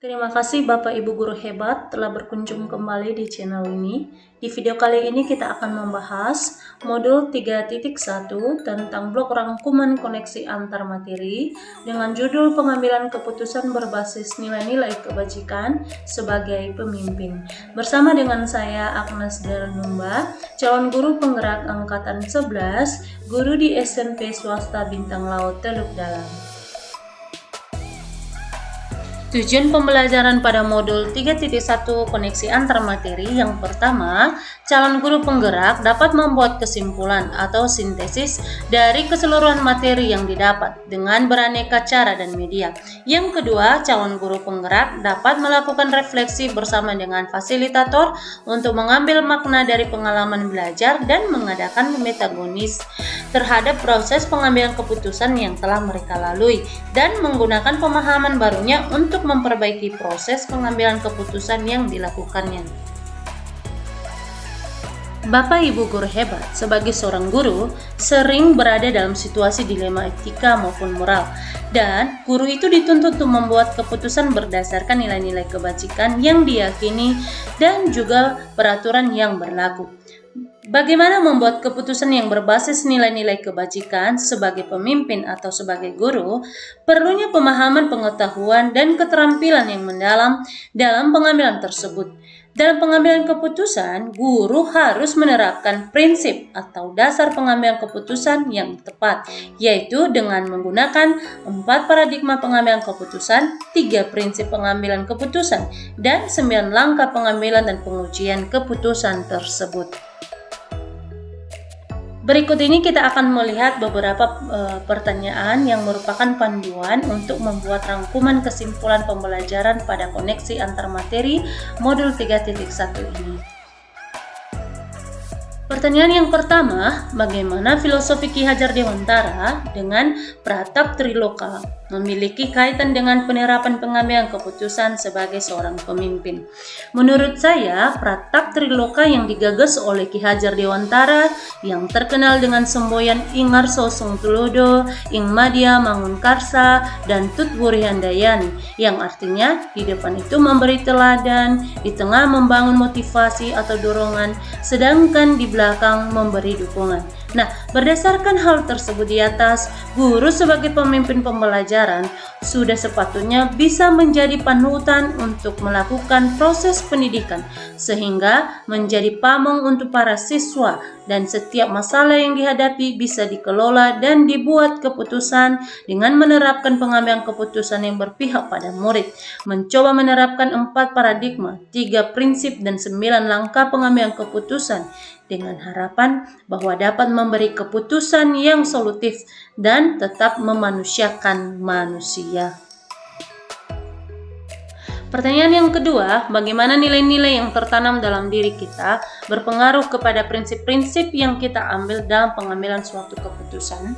Terima kasih Bapak Ibu Guru hebat telah berkunjung kembali di channel ini. Di video kali ini kita akan membahas modul 3.1 tentang blok rangkuman koneksi antar materi dengan judul pengambilan keputusan berbasis nilai-nilai kebajikan sebagai pemimpin. Bersama dengan saya Agnes Delnumba, calon guru penggerak angkatan 11, guru di SMP swasta Bintang Laut Teluk Dalam. Tujuan pembelajaran pada modul 3.1 koneksi antar materi yang pertama, calon guru penggerak dapat membuat kesimpulan atau sintesis dari keseluruhan materi yang didapat dengan beraneka cara dan media. Yang kedua, calon guru penggerak dapat melakukan refleksi bersama dengan fasilitator untuk mengambil makna dari pengalaman belajar dan mengadakan metagonis terhadap proses pengambilan keputusan yang telah mereka lalui dan menggunakan pemahaman barunya untuk memperbaiki proses pengambilan keputusan yang dilakukannya. Bapak Ibu guru hebat, sebagai seorang guru, sering berada dalam situasi dilema etika maupun moral. Dan guru itu dituntut untuk membuat keputusan berdasarkan nilai-nilai kebajikan yang diyakini dan juga peraturan yang berlaku. Bagaimana membuat keputusan yang berbasis nilai-nilai kebajikan sebagai pemimpin atau sebagai guru? Perlunya pemahaman, pengetahuan, dan keterampilan yang mendalam dalam pengambilan tersebut. Dalam pengambilan keputusan, guru harus menerapkan prinsip atau dasar pengambilan keputusan yang tepat, yaitu dengan menggunakan 4 paradigma pengambilan keputusan, 3 prinsip pengambilan keputusan, dan 9 langkah pengambilan dan pengujian keputusan tersebut. Berikut ini kita akan melihat beberapa pertanyaan yang merupakan panduan untuk membuat rangkuman kesimpulan pembelajaran pada koneksi antar materi modul 3.1 ini. Pertanyaan yang pertama, bagaimana filosofi Ki Hajar Dewantara dengan Pratap Triloka memiliki kaitan dengan penerapan pengambilan keputusan sebagai seorang pemimpin? Menurut saya, Pratap Triloka yang digagas oleh Ki Hajar Dewantara yang terkenal dengan semboyan Ingarso Sungtulodo, Ingmadia Mangunkarsa, dan Tut Wuri Handayani, yang artinya di depan itu memberi teladan, di tengah membangun motivasi atau dorongan, sedangkan di belakang memberi dukungan. Nah, berdasarkan hal tersebut di atas, guru sebagai pemimpin pembelajaran sudah sepatutnya bisa menjadi panutan untuk melakukan proses pendidikan sehingga menjadi pamong untuk para siswa dan setiap masalah yang dihadapi bisa dikelola dan dibuat keputusan dengan menerapkan pengambilan keputusan yang berpihak pada murid, mencoba menerapkan 4 paradigma, 3 prinsip dan 9 langkah pengambilan keputusan dengan harapan bahwa dapat memberi keputusan yang solutif dan tetap memanusiakan manusia. Pertanyaan yang kedua, bagaimana nilai-nilai yang tertanam dalam diri kita berpengaruh kepada prinsip-prinsip yang kita ambil dalam pengambilan suatu keputusan?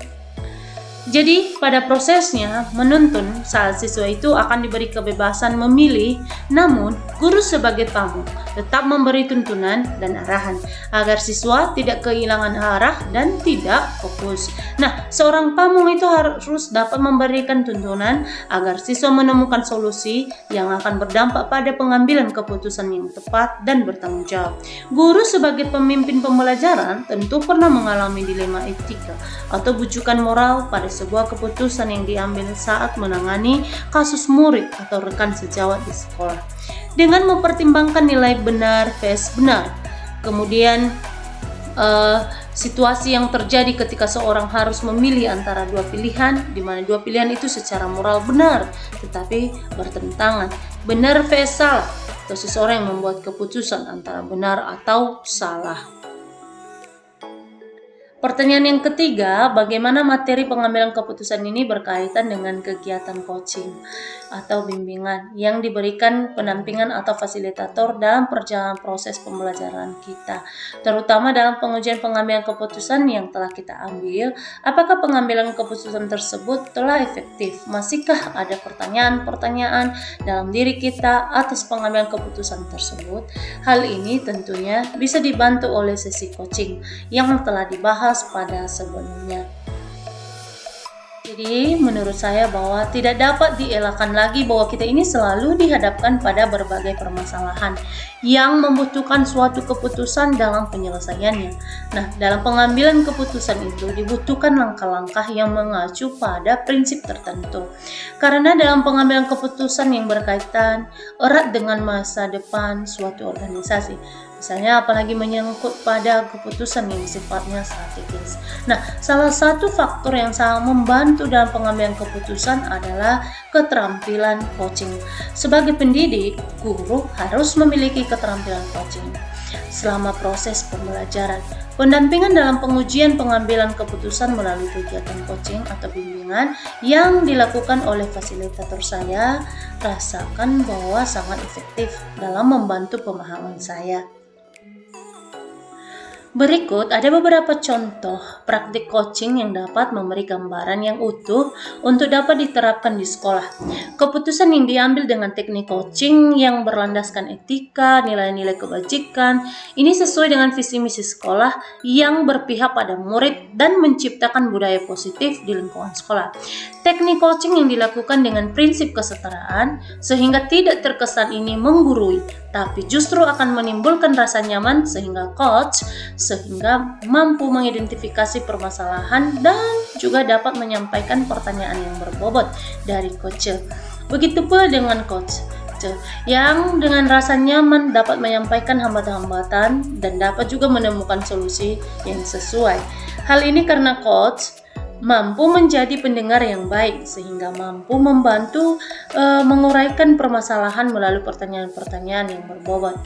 Jadi, pada prosesnya menuntun saat siswa itu akan diberi kebebasan memilih, namun guru sebagai pamong tetap memberi tuntunan dan arahan agar siswa tidak kehilangan arah dan tidak fokus. Nah, seorang pamong itu harus dapat memberikan tuntunan agar siswa menemukan solusi yang akan berdampak pada pengambilan keputusan yang tepat dan bertanggung jawab. Guru sebagai pemimpin pembelajaran tentu pernah mengalami dilema etika atau bujukan moral pada sebuah keputusan yang diambil saat menangani kasus murid atau rekan sejawat di sekolah. Dengan mempertimbangkan nilai benar vs benar, kemudian situasi yang terjadi ketika seorang harus memilih antara 2 pilihan, di mana 2 pilihan itu secara moral benar, tetapi bertentangan, benar vs salah, atau seseorang yang membuat keputusan antara benar atau salah. Pertanyaan yang ketiga, bagaimana materi pengambilan keputusan ini berkaitan dengan kegiatan coaching atau bimbingan yang diberikan pendampingan atau fasilitator dalam perjalanan proses pembelajaran kita, terutama dalam pengujian pengambilan keputusan yang telah kita ambil. Apakah pengambilan keputusan tersebut telah efektif? Masihkah ada pertanyaan-pertanyaan dalam diri kita atas pengambilan keputusan tersebut? Hal ini tentunya bisa dibantu oleh sesi coaching yang telah dibahas pada sebelumnya. Jadi menurut saya bahwa tidak dapat dielakkan lagi bahwa kita ini selalu dihadapkan pada berbagai permasalahan yang membutuhkan suatu keputusan dalam penyelesaiannya. Nah, dalam pengambilan keputusan itu dibutuhkan langkah-langkah yang mengacu pada prinsip tertentu. Karena dalam pengambilan keputusan yang berkaitan erat dengan masa depan suatu organisasi, misalnya apalagi menyangkut pada keputusan yang sifatnya strategis. Nah, salah satu faktor yang sangat membantu dalam pengambilan keputusan adalah keterampilan coaching. Sebagai pendidik, guru harus memiliki keterampilan coaching selama proses pembelajaran. Pendampingan dalam pengujian pengambilan keputusan melalui kegiatan coaching atau bimbingan yang dilakukan oleh fasilitator saya rasakan bahwa sangat efektif dalam membantu pemahaman saya. Berikut ada beberapa contoh praktik coaching yang dapat memberi gambaran yang utuh untuk dapat diterapkan di sekolah. Keputusan yang diambil dengan teknik coaching yang berlandaskan etika, nilai-nilai kebajikan, ini sesuai dengan visi misi sekolah yang berpihak pada murid dan menciptakan budaya positif di lingkungan sekolah. Teknik coaching yang dilakukan dengan prinsip kesetaraan sehingga tidak terkesan ini menggurui, tapi justru akan menimbulkan rasa nyaman sehingga mampu mengidentifikasi permasalahan dan juga dapat menyampaikan pertanyaan yang berbobot dari coach. Begitu pula dengan coach yang dengan rasa nyaman dapat menyampaikan hambatan-hambatan dan dapat juga menemukan solusi yang sesuai. Hal ini karena coach mampu menjadi pendengar yang baik sehingga mampu membantu menguraikan permasalahan melalui pertanyaan-pertanyaan yang berbobot.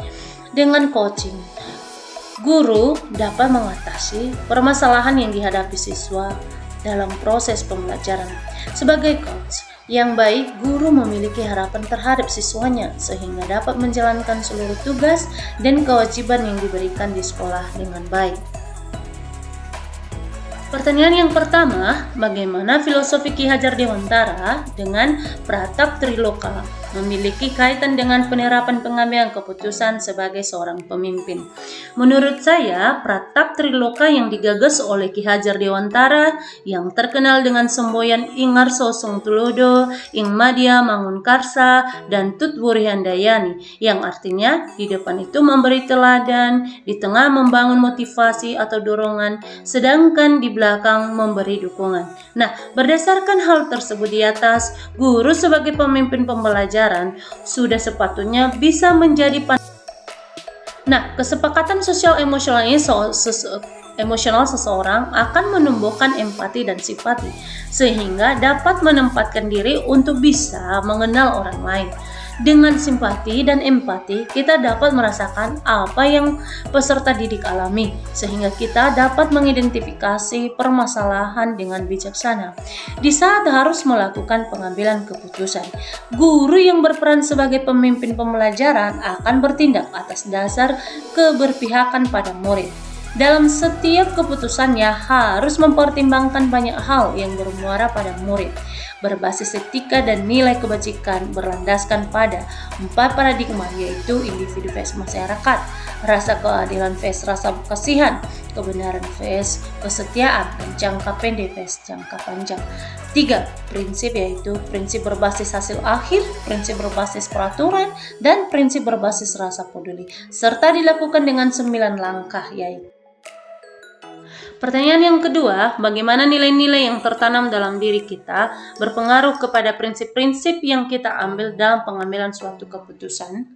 Dengan coaching, guru dapat mengatasi permasalahan yang dihadapi siswa dalam proses pembelajaran. Sebagai coach yang baik, guru memiliki harapan terhadap siswanya sehingga dapat menjalankan seluruh tugas dan kewajiban yang diberikan di sekolah dengan baik. Pertanyaan yang pertama, bagaimana filosofi Ki Hajar Dewantara dengan Pratap Triloka memiliki kaitan dengan penerapan pengambilan keputusan sebagai seorang pemimpin? Menurut saya, Pratap Triloka yang digagas oleh Ki Hajar Dewantara yang terkenal dengan semboyan Ingarso Songtulodo, Ing Madya Mangunkarsa, dan Tut Wuri Handayani, yang artinya di depan itu memberi teladan, di tengah membangun motivasi atau dorongan, sedangkan di belakang memberi dukungan. Nah, berdasarkan hal tersebut di atas, guru sebagai pemimpin pembelajaran sudah sepatutnya bisa menjadi kesepakatan sosial emosional ini emosional seseorang akan menumbuhkan empati dan simpati sehingga dapat menempatkan diri untuk bisa mengenal orang lain. Dengan simpati dan empati, kita dapat merasakan apa yang peserta didik alami, sehingga kita dapat mengidentifikasi permasalahan dengan bijaksana. Di saat harus melakukan pengambilan keputusan, guru yang berperan sebagai pemimpin pembelajaran akan bertindak atas dasar keberpihakan pada murid. Dalam setiap keputusannya harus mempertimbangkan banyak hal yang bermuara pada murid, berbasis etika dan nilai kebajikan berlandaskan pada 4 paradigma, yaitu individu vs masyarakat, rasa keadilan vs rasa kasihan, kebenaran vs kesetiaan, dan jangka pendek vs jangka panjang. 3 prinsip, yaitu prinsip berbasis hasil akhir, prinsip berbasis peraturan, dan prinsip berbasis rasa peduli, serta dilakukan dengan 9 langkah, yaitu. Pertanyaan yang kedua, bagaimana nilai-nilai yang tertanam dalam diri kita berpengaruh kepada prinsip-prinsip yang kita ambil dalam pengambilan suatu keputusan?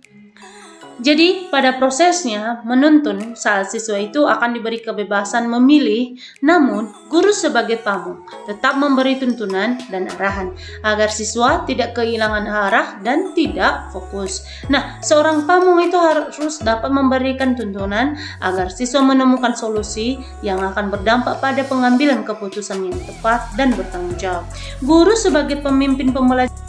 Jadi, pada prosesnya menuntun saat siswa itu akan diberi kebebasan memilih, namun guru sebagai pamong tetap memberi tuntunan dan arahan agar siswa tidak kehilangan arah dan tidak fokus. Nah, seorang pamong itu harus dapat memberikan tuntunan agar siswa menemukan solusi yang akan berdampak pada pengambilan keputusan yang tepat dan bertanggung jawab. Guru sebagai pemimpin pembelajaran.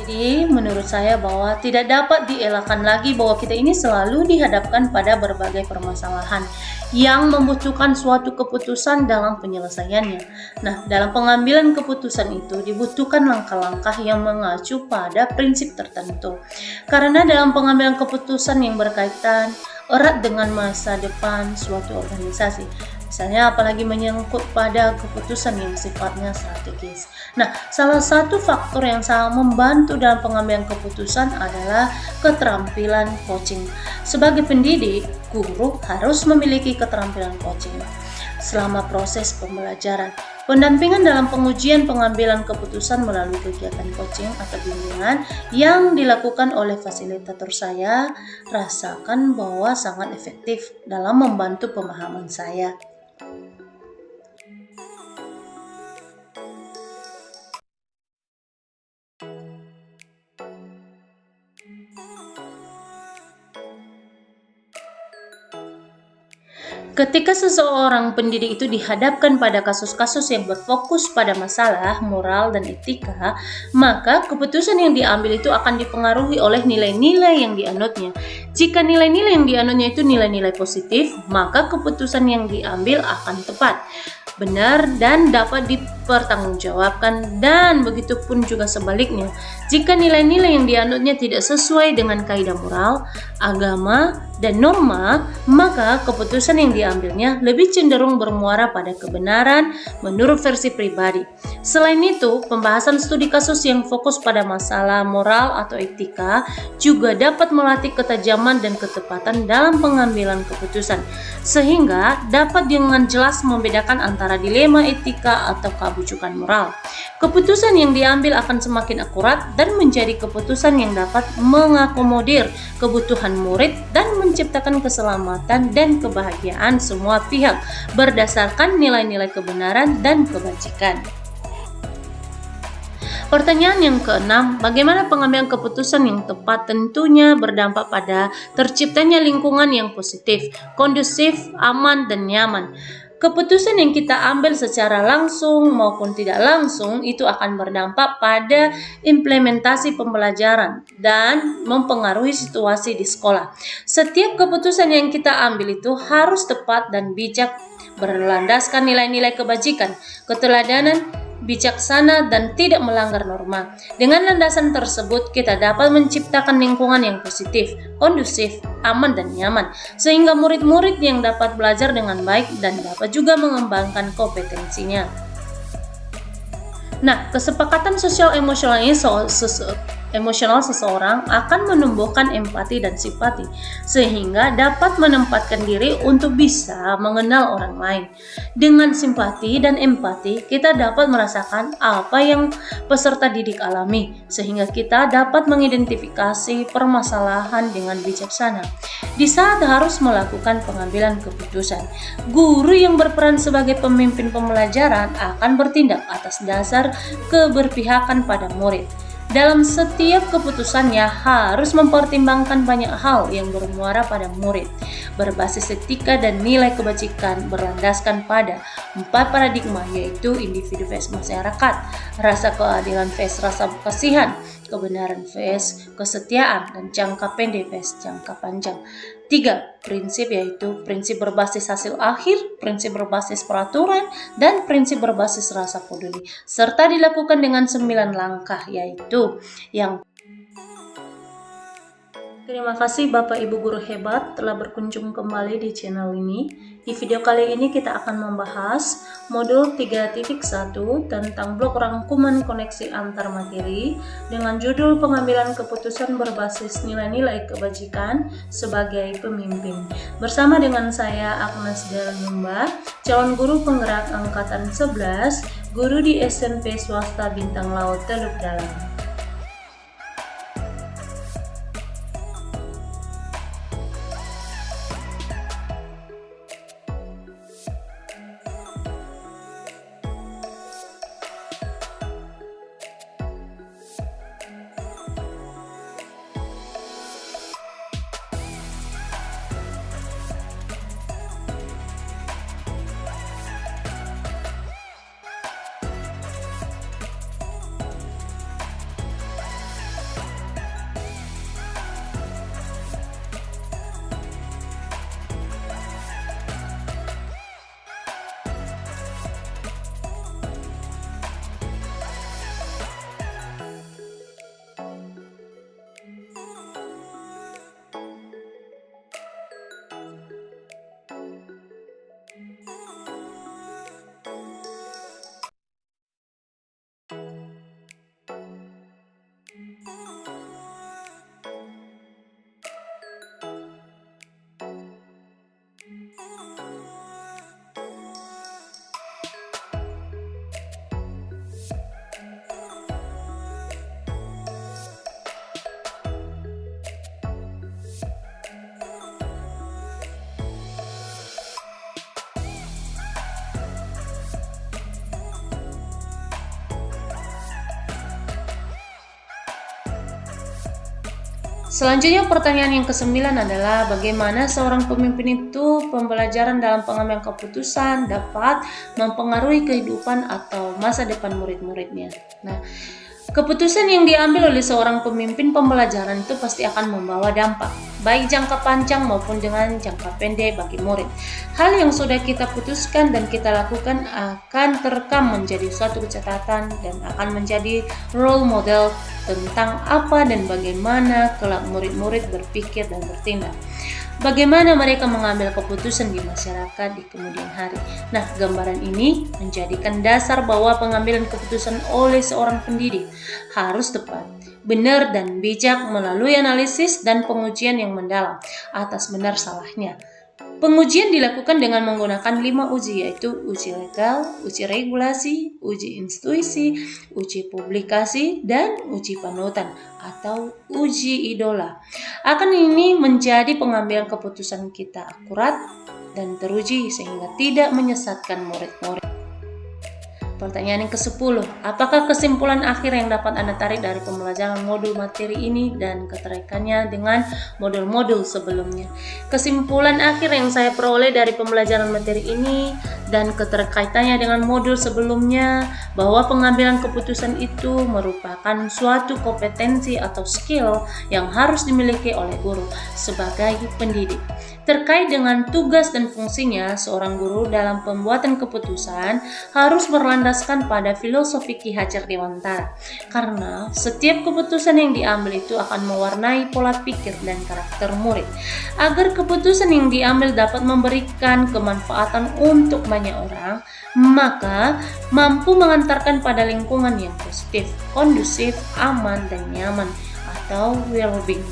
Jadi menurut saya bahwa tidak dapat dielakkan lagi bahwa kita ini selalu dihadapkan pada berbagai permasalahan yang membutuhkan suatu keputusan dalam penyelesaiannya. Nah, dalam pengambilan keputusan itu dibutuhkan langkah-langkah yang mengacu pada prinsip tertentu. Karena dalam pengambilan keputusan yang berkaitan erat dengan masa depan suatu organisasi. Misalnya apalagi menyangkut pada keputusan yang sifatnya strategis. Nah, salah satu faktor yang sangat membantu dalam pengambilan keputusan adalah keterampilan coaching. Sebagai pendidik, guru harus memiliki keterampilan coaching selama proses pembelajaran. Pendampingan dalam pengujian pengambilan keputusan melalui kegiatan coaching atau bimbingan yang dilakukan oleh fasilitator saya rasakan bahwa sangat efektif dalam membantu pemahaman saya. Ketika seseorang pendidik itu dihadapkan pada kasus-kasus yang berfokus pada masalah moral dan etika, maka keputusan yang diambil itu akan dipengaruhi oleh nilai-nilai yang dianutnya. Jika nilai-nilai yang dianutnya itu nilai-nilai positif, maka keputusan yang diambil akan tepat, benar, dan dapat dipertanggungjawabkan, dan begitu pun juga sebaliknya. Jika nilai-nilai yang dianutnya tidak sesuai dengan kaidah moral, agama, dan norma, maka keputusan yang diambilnya lebih cenderung bermuara pada kebenaran menurut versi pribadi. Selain itu, pembahasan studi kasus yang fokus pada masalah moral atau etika juga dapat melatih ketajaman dan ketepatan dalam pengambilan keputusan, sehingga dapat dengan jelas membedakan antara dilema etika atau kebujukan moral. Keputusan yang diambil akan semakin akurat dan menjadi keputusan yang dapat mengakomodir kebutuhan murid dan menciptakan keselamatan dan kebahagiaan semua pihak berdasarkan nilai-nilai kebenaran dan kebajikan. Pertanyaan yang keenam, bagaimana pengambilan keputusan yang tepat tentunya berdampak pada terciptanya lingkungan yang positif, kondusif, aman, dan nyaman. Keputusan yang kita ambil secara langsung maupun tidak langsung itu akan berdampak pada implementasi pembelajaran dan mempengaruhi situasi di sekolah. Setiap keputusan yang kita ambil itu harus tepat dan bijak, berlandaskan nilai-nilai kebajikan, keteladanan, bijaksana, dan tidak melanggar norma. Dengan landasan tersebut, kita dapat menciptakan lingkungan yang positif, kondusif, aman, dan nyaman, sehingga murid-murid yang dapat belajar dengan baik dan dapat juga mengembangkan kompetensinya. Nah, kesepakatan sosial emosional ini emosional seseorang akan menumbuhkan empati dan simpati, sehingga dapat menempatkan diri untuk bisa mengenal orang lain. Dengan simpati dan empati, kita dapat merasakan apa yang peserta didik alami, sehingga kita dapat mengidentifikasi permasalahan dengan bijaksana. Di saat harus melakukan pengambilan keputusan, guru yang berperan sebagai pemimpin pembelajaran akan bertindak atas dasar keberpihakan pada murid. Dalam setiap keputusannya harus mempertimbangkan banyak hal yang bermuara pada murid, berbasis etika dan nilai kebajikan, berlandaskan pada 4 paradigma, yaitu individu vs masyarakat, rasa keadilan vs rasa kasihan, kebenaran vs kesetiaan, dan jangka pendek vs jangka panjang. 3 prinsip, yaitu prinsip berbasis hasil akhir, prinsip berbasis peraturan, dan prinsip berbasis rasa peduli, serta dilakukan dengan 9 langkah, yaitu yang Terima kasih Bapak Ibu guru hebat telah berkunjung kembali di channel ini. Di video kali ini kita akan membahas modul 3.1 tentang blok rangkuman koneksi antar materi dengan judul pengambilan keputusan berbasis nilai-nilai kebajikan sebagai pemimpin. Bersama dengan saya Agnes Delnumba, calon guru penggerak angkatan 11, guru di SMP swasta Bintang Laut Teluk Dalam. Selanjutnya pertanyaan yang ke-9 adalah bagaimana seorang pemimpin itu pembelajaran dalam pengambilan keputusan dapat mempengaruhi kehidupan atau masa depan murid-muridnya. Nah, keputusan yang diambil oleh seorang pemimpin pembelajaran itu pasti akan membawa dampak, baik jangka panjang maupun dengan jangka pendek bagi murid. Hal yang sudah kita putuskan dan kita lakukan akan terekam menjadi suatu catatan dan akan menjadi role model tentang apa dan bagaimana kelak murid-murid berpikir dan bertindak. Bagaimana mereka mengambil keputusan di masyarakat di kemudian hari. Nah, gambaran ini menjadikan dasar bahwa pengambilan keputusan oleh seorang pendidik harus tepat, benar dan bijak melalui analisis dan pengujian yang mendalam atas benar salahnya. Pengujian dilakukan dengan menggunakan 5 uji, yaitu uji legal, uji regulasi, uji intuisi, uji publikasi, dan uji panutan atau uji idola. Akan ini menjadi pengambilan keputusan kita akurat dan teruji sehingga tidak menyesatkan murid-murid. Pertanyaan yang ke-10, apakah kesimpulan akhir yang dapat Anda tarik dari pembelajaran modul materi ini dan keterkaitannya dengan modul-modul sebelumnya? Kesimpulan akhir yang saya peroleh dari pembelajaran materi ini dan keterkaitannya dengan modul sebelumnya bahwa pengambilan keputusan itu merupakan suatu kompetensi atau skill yang harus dimiliki oleh guru sebagai pendidik. Terkait dengan tugas dan fungsinya, seorang guru dalam pembuatan keputusan harus berlandaskan pada filosofi Ki Hajar Dewantara, karena setiap keputusan yang diambil itu akan mewarnai pola pikir dan karakter murid. Agar keputusan yang diambil dapat memberikan kemanfaatan untuk banyak orang, maka mampu mengantarkan pada lingkungan yang positif, kondusif, aman, dan nyaman atau well-being,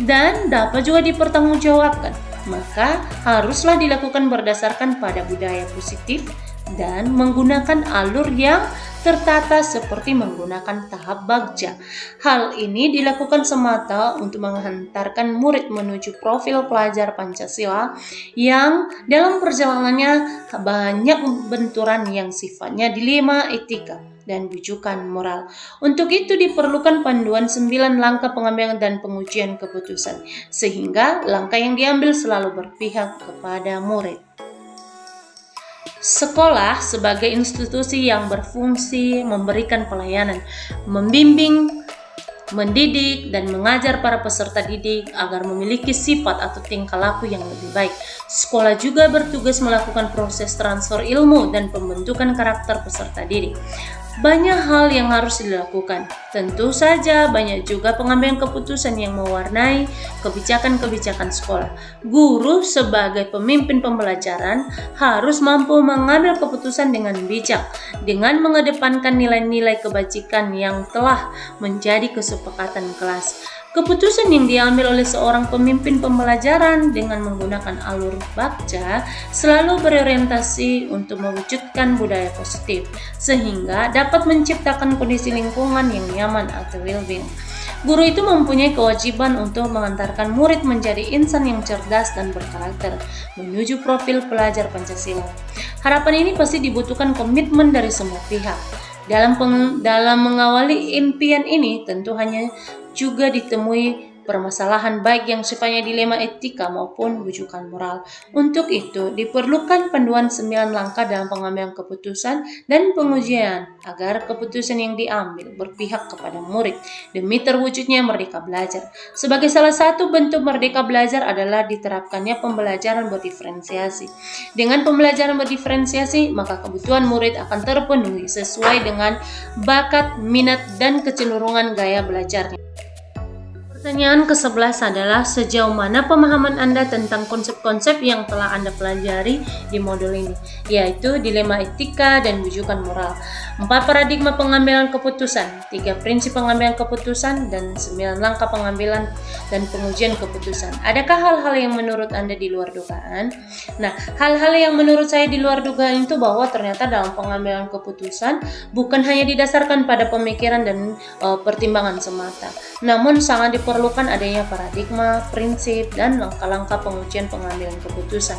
dan dapat juga dipertanggungjawabkan. Maka haruslah dilakukan berdasarkan pada budaya positif dan menggunakan alur yang tertata seperti menggunakan tahap bagja. Hal ini dilakukan semata untuk menghantarkan murid menuju profil pelajar Pancasila yang dalam perjalanannya banyak benturan yang sifatnya dilema etika dan bujukan moral. Untuk itu diperlukan panduan 9 langkah pengambilan dan pengujian keputusan, sehingga langkah yang diambil selalu berpihak kepada murid. Sekolah sebagai institusi yang berfungsi memberikan pelayanan, membimbing, mendidik, dan mengajar para peserta didik agar memiliki sifat atau tingkah laku yang lebih baik. Sekolah juga bertugas melakukan proses transfer ilmu dan pembentukan karakter peserta didik. Banyak hal yang harus dilakukan. Tentu saja banyak juga pengambilan keputusan yang mewarnai kebijakan-kebijakan sekolah. Guru sebagai pemimpin pembelajaran harus mampu mengambil keputusan dengan bijak, dengan mengedepankan nilai-nilai kebajikan yang telah menjadi kesepakatan kelas. Keputusan yang diambil oleh seorang pemimpin pembelajaran dengan menggunakan alur bagja selalu berorientasi untuk mewujudkan budaya positif, sehingga dapat menciptakan kondisi lingkungan yang nyaman atau well-being. Guru itu mempunyai kewajiban untuk mengantarkan murid menjadi insan yang cerdas dan berkarakter menuju profil pelajar Pancasila. Harapan ini pasti dibutuhkan komitmen dari semua pihak. Dalam mengawali impian ini tentu hanya juga ditemui permasalahan baik yang sifatnya dilema etika maupun bujukan moral. Untuk itu diperlukan panduan 9 langkah dalam pengambilan keputusan dan pengujian agar keputusan yang diambil berpihak kepada murid demi terwujudnya merdeka belajar. Sebagai salah satu bentuk merdeka belajar adalah diterapkannya pembelajaran berdiferensiasi. Dengan pembelajaran berdiferensiasi, maka kebutuhan murid akan terpenuhi sesuai dengan bakat, minat, dan kecenderungan gaya belajarnya. Pertanyaan ke-11 adalah sejauh mana pemahaman Anda tentang konsep-konsep yang telah Anda pelajari di modul ini, yaitu dilema etika dan bujukan moral, 4 paradigma pengambilan keputusan, 3 prinsip pengambilan keputusan, dan 9 langkah pengambilan dan pengujian keputusan. Adakah hal-hal yang menurut Anda di luar dugaan? Nah, hal-hal yang menurut saya di luar dugaan itu bahwa ternyata dalam pengambilan keputusan bukan hanya didasarkan pada pemikiran dan pertimbangan semata, namun sangat diperlukan adanya paradigma, prinsip, dan langkah-langkah pengujian pengambilan keputusan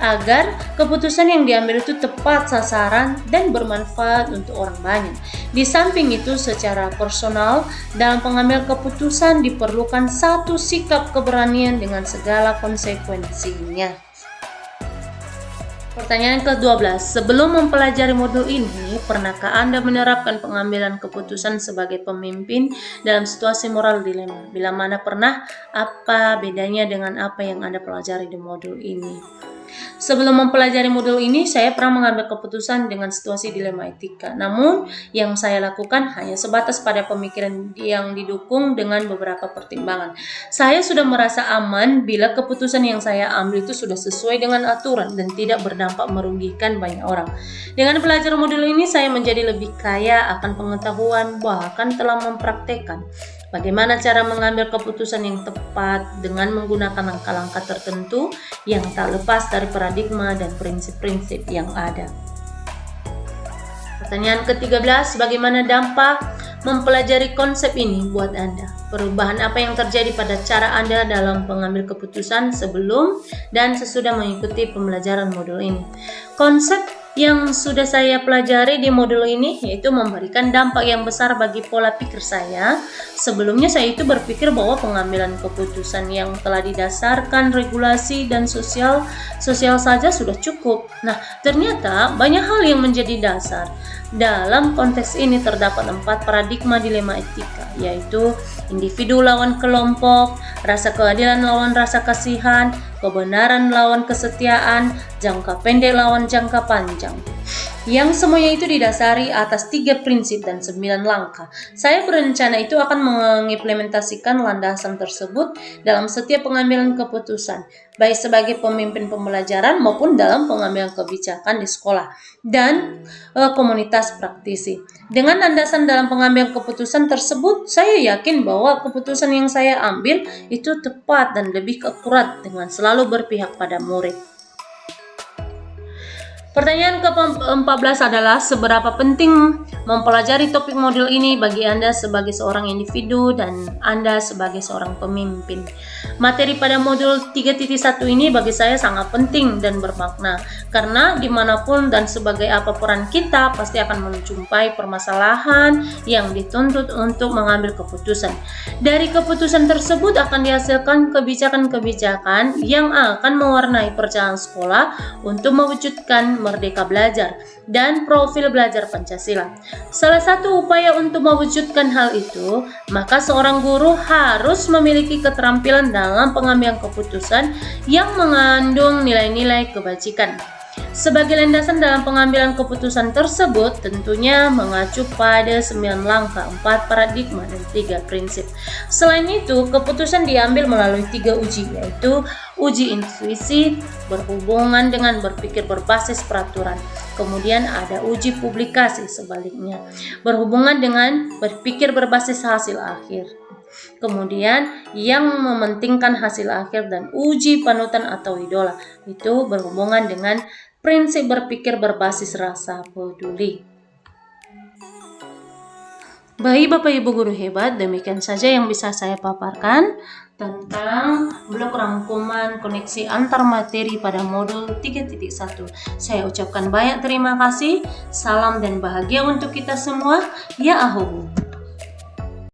agar keputusan yang diambil itu tepat sasaran dan bermanfaat untuk orang banyak. Di samping itu, secara personal dalam pengambilan keputusan diperlukan satu suatu sikap keberanian dengan segala konsekuensinya. Pertanyaan ke-12. Sebelum mempelajari modul ini, pernahkah Anda menerapkan pengambilan keputusan sebagai pemimpin dalam situasi moral dilema? Bila mana pernah, apa bedanya dengan apa yang Anda pelajari di modul ini? Sebelum mempelajari modul ini, saya pernah mengambil keputusan dengan situasi dilema etika. Namun, yang saya lakukan hanya sebatas pada pemikiran yang didukung dengan beberapa pertimbangan. Saya sudah merasa aman bila keputusan yang saya ambil itu sudah sesuai dengan aturan dan tidak berdampak merugikan banyak orang. Dengan belajar modul ini, saya menjadi lebih kaya akan pengetahuan, bahkan telah mempraktekkan bagaimana cara mengambil keputusan yang tepat dengan menggunakan langkah-langkah tertentu yang tak lepas dari paradigma dan prinsip-prinsip yang ada. Pertanyaan ke-13, bagaimana dampak mempelajari konsep ini buat Anda? Perubahan apa yang terjadi pada cara Anda dalam mengambil keputusan sebelum dan sesudah mengikuti pembelajaran modul ini? Konsep yang sudah saya pelajari di modul ini yaitu memberikan dampak yang besar bagi pola pikir saya. Sebelumnya saya itu berpikir bahwa pengambilan keputusan yang telah didasarkan regulasi dan sosial saja sudah cukup. Nah, ternyata banyak hal yang menjadi dasar. Dalam konteks ini terdapat 4 paradigma dilema etika, yaitu individu lawan kelompok, rasa keadilan lawan rasa kasihan, kebenaran lawan kesetiaan, jangka pendek lawan jangka panjang. Yang semuanya itu didasari atas 3 prinsip dan 9 langkah. Saya berencana itu akan mengimplementasikan landasan tersebut dalam setiap pengambilan keputusan, baik sebagai pemimpin pembelajaran maupun dalam pengambilan kebijakan di sekolah dan komunitas praktisi. Dengan landasan dalam pengambilan keputusan tersebut, saya yakin bahwa keputusan yang saya ambil itu tepat dan lebih akurat dengan selalu berpihak pada murid. Pertanyaan ke-14 adalah seberapa penting mempelajari topik modul ini bagi Anda sebagai seorang individu dan Anda sebagai seorang pemimpin. Materi pada modul 3.1 ini bagi saya sangat penting dan bermakna karena dimanapun dan sebagai apa peran kita pasti akan menjumpai permasalahan yang dituntut untuk mengambil keputusan. Dari keputusan tersebut akan dihasilkan kebijakan-kebijakan yang akan mewarnai perjalanan sekolah untuk mewujudkan merdeka belajar dan profil belajar Pancasila. Salah satu upaya untuk mewujudkan hal itu, maka seorang guru harus memiliki keterampilan dalam pengambilan keputusan yang mengandung nilai-nilai kebajikan. Sebagai landasan dalam pengambilan keputusan tersebut tentunya mengacu pada 9 langkah, 4 paradigma, dan 3 prinsip. Selain itu, keputusan diambil melalui 3 uji, yaitu uji intuisi berhubungan dengan berpikir berbasis peraturan. Kemudian ada uji publikasi sebaliknya, berhubungan dengan berpikir berbasis hasil akhir. Kemudian yang mementingkan hasil akhir dan uji panutan atau idola itu berhubungan dengan prinsip berpikir berbasis rasa peduli. Baik Bapak Ibu guru hebat, demikian saja yang bisa saya paparkan tentang blok rangkuman koneksi antar materi pada modul 3.1. Saya ucapkan banyak terima kasih, salam dan bahagia untuk kita semua. Ya Ahu.